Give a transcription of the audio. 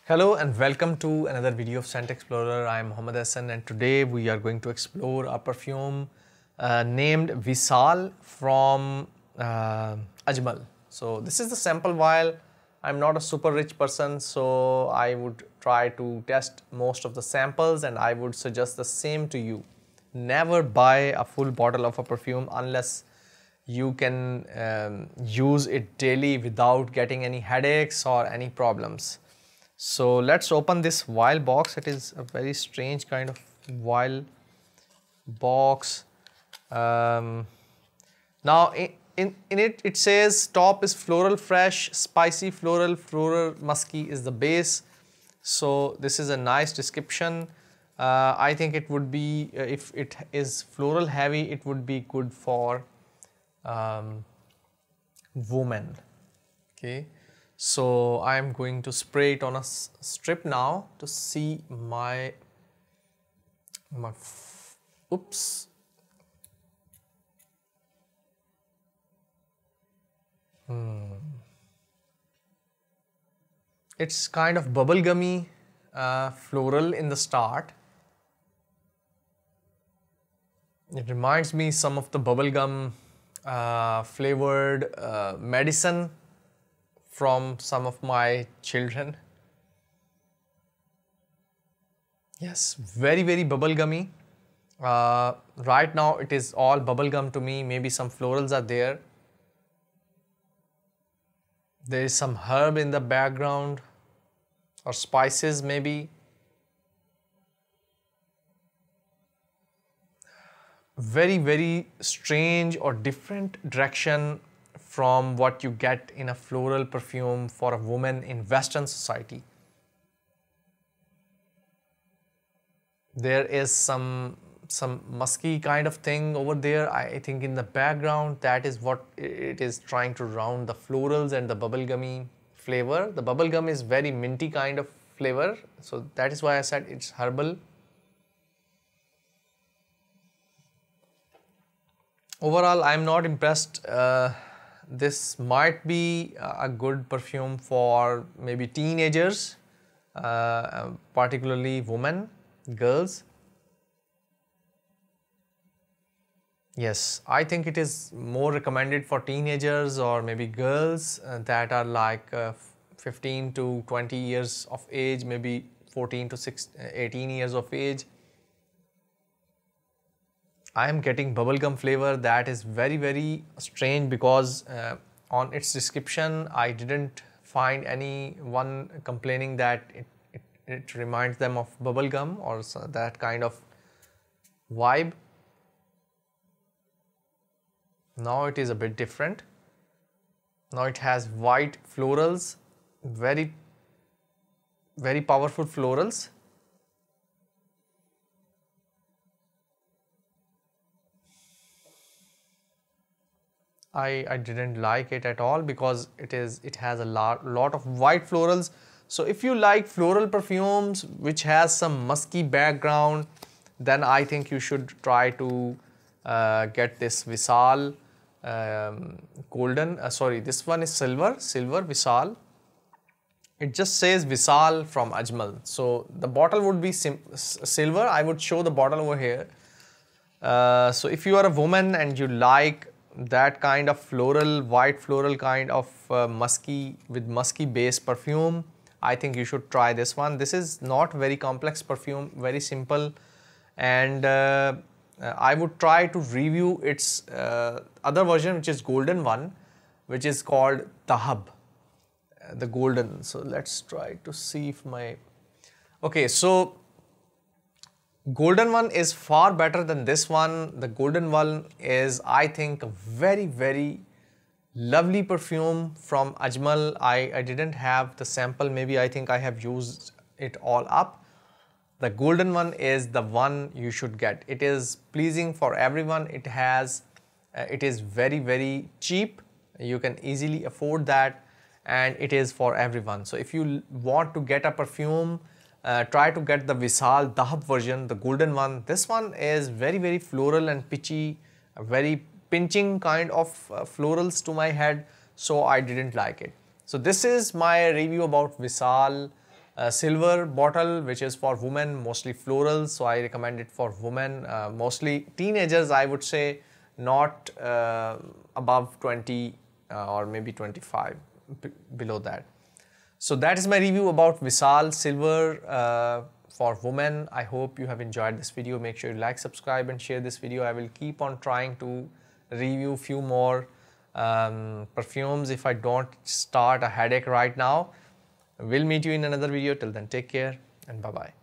Hello and welcome to another video of Scent Explorer. I am Mohammed Hassan and today we are going to explore a perfume named Visal from Ajmal. So this is the sample vial. I'm not a super rich person, so I would try to test most of the samples and I would suggest the same to you. Never buy a full bottle of a perfume unless you can use it daily without getting any headaches or any problems. So let's open this vial box. It is a very strange kind of vial box. Now in it, it says top is floral fresh, spicy floral musky is the base. So this is a nice description. I think it would be, if it is floral heavy, it would be good for women. Okay. So I am going to spray it on a strip now to see oops. It's kind of bubblegummy, floral in the start. It reminds me some of the bubblegum flavored medicine from some of my children. Yes, very bubblegummy. Right now it is all bubblegum to me. Maybe some florals are there. There is some herb in the background or spices maybe. Very strange or different direction from what you get in a floral perfume for a woman in Western society. There is some musky kind of thing over there. I think in the background, that is what it is trying to round the florals and the bubblegummy flavor. The bubblegum is very minty kind of flavor, so that is why I said it's herbal. Overall, I am not impressed. This might be a good perfume for maybe teenagers, particularly women, girls. Yes, I think it is more recommended for teenagers or maybe girls that are like 15 to 20 years of age, maybe 14 to 18 years of age. I am getting bubblegum flavor. That is very strange because on its description I didn't find anyone complaining that it reminds them of bubblegum or that kind of vibe. Now it is a bit different. Now it has white florals, very powerful florals. I didn't like it at all because it has a lot of white florals. So if you like floral perfumes which has some musky background, then I think you should try to get this Visal golden. Sorry, this one is silver Visal. It just says Visal from Ajmal. So the bottle would be silver. I would show the bottle over here. So if you are a woman and you like that kind of floral, white floral kind of musky base perfume, I think you should try this one. This is not very complex perfume, very simple, and I would try to review its other version, which is golden one, which is called Dahab, the golden. So let's try to see if okay, so golden one is far better than this one. The golden one is, I think, a very lovely perfume from Ajmal. I didn't have the sample. Maybe I think I have used it all up. The golden one is the one you should get. It is pleasing for everyone. It is very cheap. You can easily afford that, and it is for everyone. So if you want to get a perfume, try to get the Visal Dahab version, the golden one. This one is very floral and pitchy, a very pinching kind of florals to my head, so I didn't like it. So this is my review about Visal Silver bottle, which is for women, mostly floral, so I recommend it for women, mostly teenagers, I would say, not above 20 or maybe 25, below that. So that is my review about Vishal Silver for women. I hope you have enjoyed this video. Make sure you like, subscribe and share this video. I will keep on trying to review few more perfumes if I don't start a headache right now. We'll meet you in another video. Till then, take care and bye-bye.